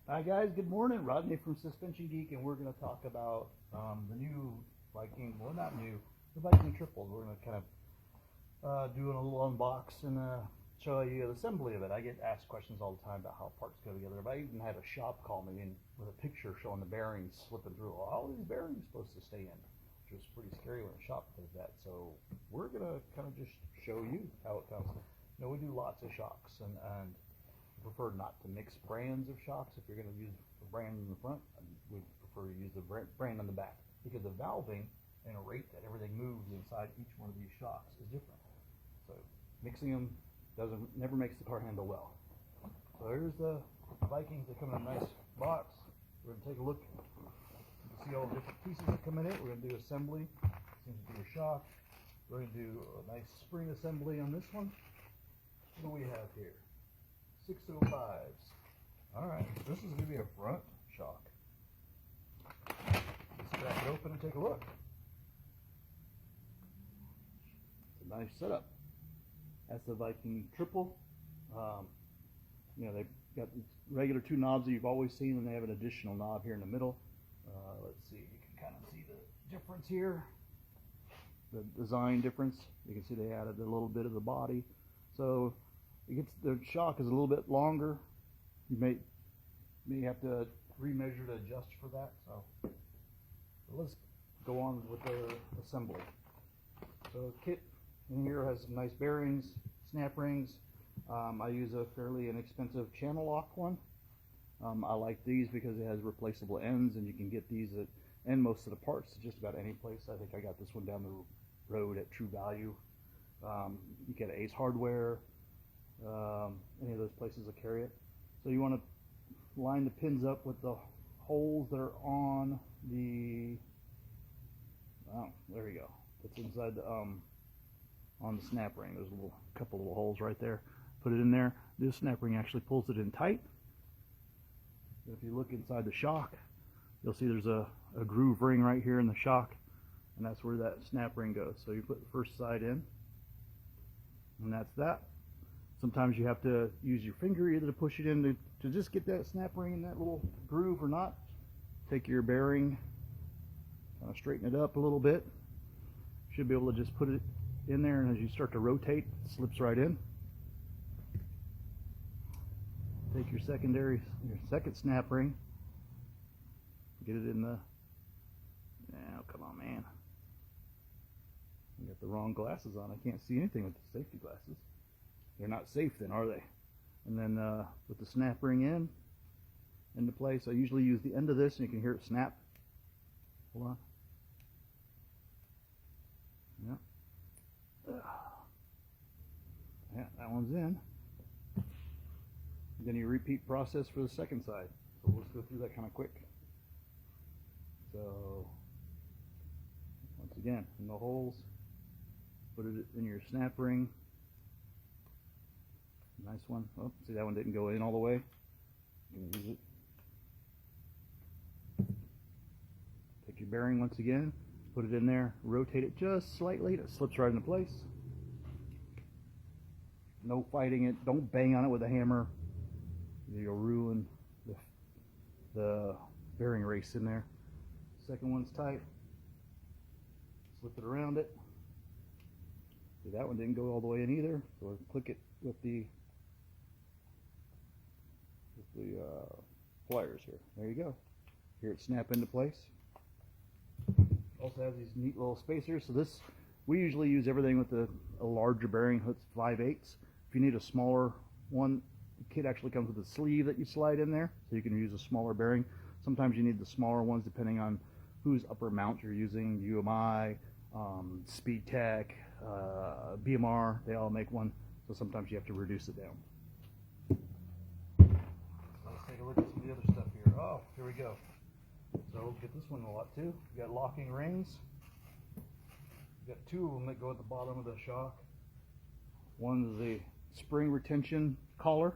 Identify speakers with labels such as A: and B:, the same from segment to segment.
A: Hi guys, good morning. Rodney from Suspension Geek, and we're going to talk about the new Viking. Well, not new, the Viking triples. We're going to kind of do a little unbox and show you the assembly of it. I get asked questions all the time about how parts go together. But I even had a shop call me in with a picture showing the bearings slipping through. Well, how are these bearings supposed to stay in? Which was pretty scary when a shop does that. So we're going to kind of just show you how it comes. You know, we do lots of shocks, and prefer not to mix brands of shocks. If you're going to use a brand in the front, we prefer to use the brand on the back, because the valving and a rate that everything moves inside each one of these shocks is different. So mixing them never makes the car handle well. So here's the Vikings. They come in a nice box. We're going to take a look. You can see all the different pieces that come in it. We're going to do assembly. Seems to be your shock. We're going to do a nice spring assembly on this one. What do we have here? 605s. Alright, this is going to be a front shock. Let's crack it open and take a look. It's a nice setup. That's the Viking triple. You know, they've got regular two knobs that you've always seen, and they have an additional knob here in the middle. Let's see, you can kind of see the difference here. The design difference. You can see they added a little bit of the body. So the shock is a little bit longer. You may have to remeasure to adjust for that. So let's go on with the assembly. So the kit in here has some nice bearings, snap rings. I use a fairly inexpensive channel lock one. I like these because it has replaceable ends, and you can get these at most of the parts just about any place. I think I got this one down the road at True Value. You get Ace Hardware. Any of those places that carry it. So you want to line the pins up with the holes that are on the there we go. It's inside the on the snap ring. There's a couple little holes right there. Put it in there. This snap ring actually pulls it in tight. If you look inside the shock, you'll see there's a groove ring right here in the shock, and that's where that snap ring goes. So you put the first side in, and that's that. Sometimes you have to use your finger either to push it in to just get that snap ring in that little groove or not. Take your bearing, kind of straighten it up a little bit. Should be able to just put it in there, and as you start to rotate, it slips right in. Take your second snap ring, get it in the, now come on man, I got the wrong glasses on. I can't see anything with the safety glasses. They're not safe then, are they? And then put the snap ring into place. I usually use the end of this, and you can hear it snap. Hold on. Yeah. Yeah, that one's in. Then you repeat process for the second side. So let's go through that kind of quick. So once again, in the holes, put it in your snap ring. Nice one. Oh, see, that one didn't go in all the way. You can use it. Take your bearing once again, put it in there, rotate it just slightly, it slips right into place. No fighting it. Don't bang on it with a hammer. You'll ruin the bearing race in there. Second one's tight. Slip it around it. See, that one didn't go all the way in either. So we'll click it with the pliers here. There you go. Here it snap into place. Also has these neat little spacers. So this, we usually use everything with a larger bearing. It's 5/8. If you need a smaller one, the kit actually comes with a sleeve that you slide in there, so you can use a smaller bearing. Sometimes you need the smaller ones depending on whose upper mount you're using. UMI, Speed Tech, BMR, they all make one. So sometimes you have to reduce it down. Let's take a look at some of the other stuff here. Oh, here we go. So we'll get this one a lot too. We got locking rings. We got two of them that go at the bottom of the shock. One is the spring retention collar,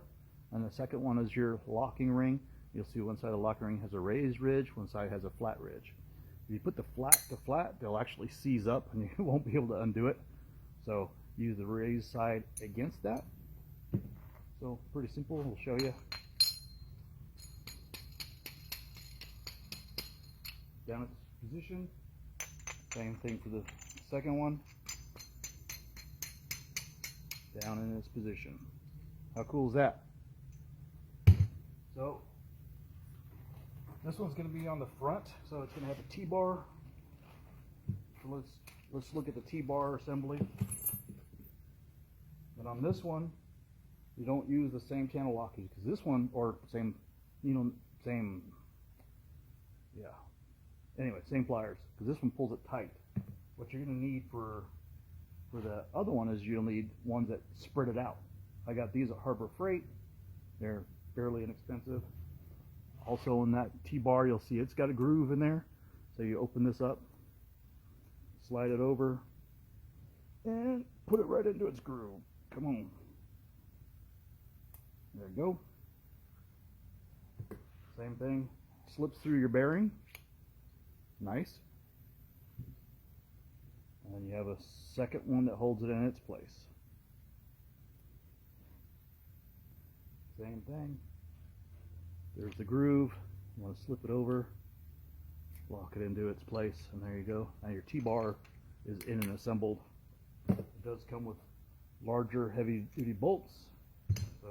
A: and the second one is your locking ring. You'll see one side of the locking ring has a raised ridge, one side has a flat ridge. If you put the flat to flat, they'll actually seize up and you won't be able to undo it. So use the raised side against that. So pretty simple. We'll show you. down its position. Same thing for the second one. Down in its position. How cool is that? So this one's going to be on the front, so it's going to have a T-bar. So let's look at the T-bar assembly. But on this one, you don't use the same channel locking, because this one, or same, anyway, same pliers, because this one pulls it tight. What you're going to need for the other one is you'll need ones that spread it out. I got these at Harbor Freight. They're fairly inexpensive. Also in that T-bar, you'll see it's got a groove in there. So you open this up, slide it over, and put it right into its groove. Come on. There you go. Same thing. Slips through your bearing. Nice. And you have a second one that holds it in its place. Same thing. There's the groove. You want to slip it over, lock it into its place, and there you go. Now your T-bar is in and assembled. It does come with larger heavy-duty bolts. So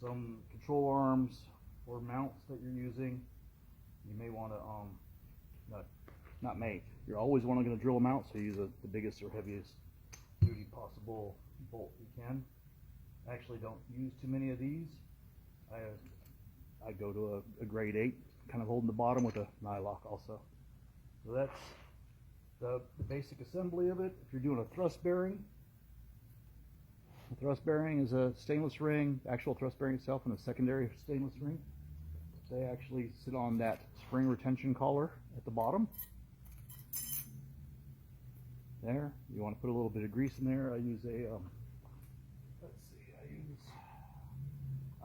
A: some control arms or mounts that you're using, you may want to, you're always going to drill them out, so you use the biggest or heaviest duty possible bolt you can. I actually don't use too many of these. I go to a grade 8, kind of holding the bottom with a nylock also. So that's the basic assembly of it. If you're doing a thrust bearing, the thrust bearing is a stainless ring, actual thrust bearing itself, and a secondary stainless ring. They actually sit on that spring retention collar at the bottom. There, you want to put a little bit of grease in there. I use a,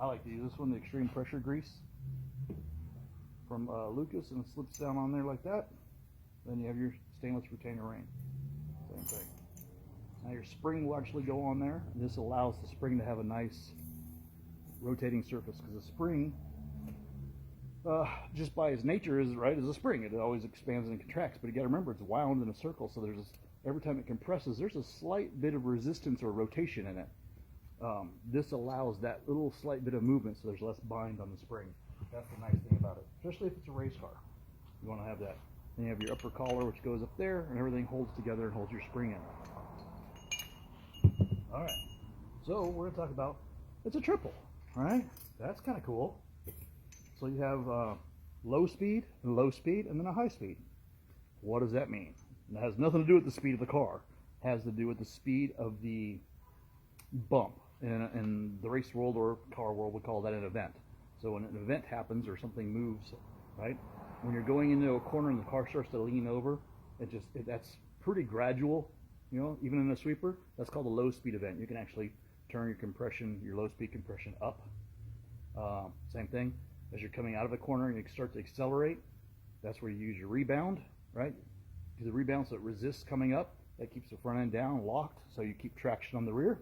A: I like to use this one, the extreme pressure grease from Lucas, and it slips down on there like that. Then you have your stainless retainer ring. Same thing. Now your spring will actually go on there, and this allows the spring to have a nice rotating surface, because the spring, just by its nature, is a spring. It always expands and contracts, but you got to remember it's wound in a circle, so every time it compresses, there's a slight bit of resistance or rotation in it. This allows that little slight bit of movement, so there's less bind on the spring. That's the nice thing about it, especially if it's a race car. You want to have that. Then you have your upper collar, which goes up there, and everything holds together and holds your spring in. All right, so we're going to talk about, it's a triple, all right? That's kind of cool. So you have low speed, and then a high speed. What does that mean? It has nothing to do with the speed of the car. It has to do with the speed of the bump. In the race world or car world, we call that an event. So when an event happens or something moves, right? When you're going into a corner and the car starts to lean over, that's pretty gradual, even in a sweeper. That's called a low speed event. You can actually turn your low speed compression up. Same thing, as you're coming out of a corner and you start to accelerate, that's where you use your rebound, right? Do the rebound so it resists coming up. That keeps the front end down, locked, so you keep traction on the rear.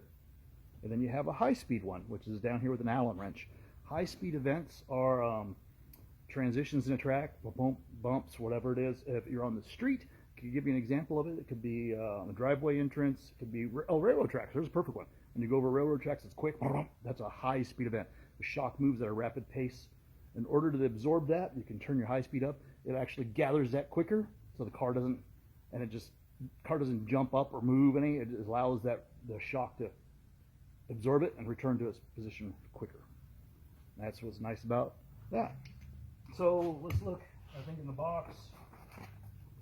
A: And then you have a high-speed one, which is down here with an Allen wrench. High-speed events are transitions in a track, bumps, whatever it is. If you're on the street, can you give you an example of it? It could be a driveway entrance. It could be railroad tracks. There's a perfect one. When you go over railroad tracks, it's quick. That's a high-speed event. The shock moves at a rapid pace. In order to absorb that, you can turn your high speed up. It actually gathers that quicker, so the car doesn't jump up or move any. It allows the shock to absorb it and return to its position quicker. That's what's nice about that. So let's look. I think in the box,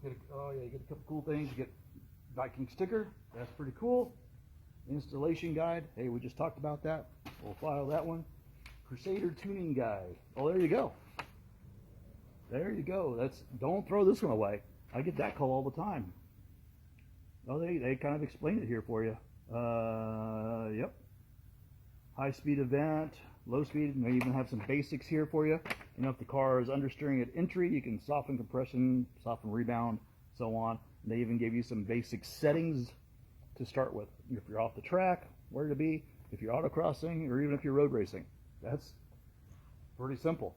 A: you get a couple cool things. You get Viking sticker. That's pretty cool. Installation guide. Hey, we just talked about that. We'll file that one. Crusader tuning guide. Oh, there you go. There you go. Don't throw this one away. I get that call all the time. Oh, they kind of explain it here for you. Yep. High speed event, low speed, and they even have some basics here for you. If the car is understeering at entry, you can soften compression, soften rebound, so on. And they even give you some basic settings to start with. If you're off the track, where to be, if you're autocrossing, or even if you're road racing. That's pretty simple.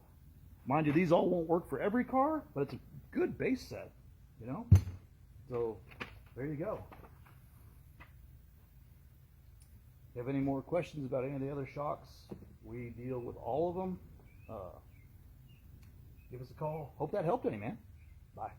A: Mind you, these all won't work for every car, but it's a good base set, you know? So there you go. If you have any more questions about any of the other shocks, we deal with all of them. Give us a call. Hope that helped any, man. Bye.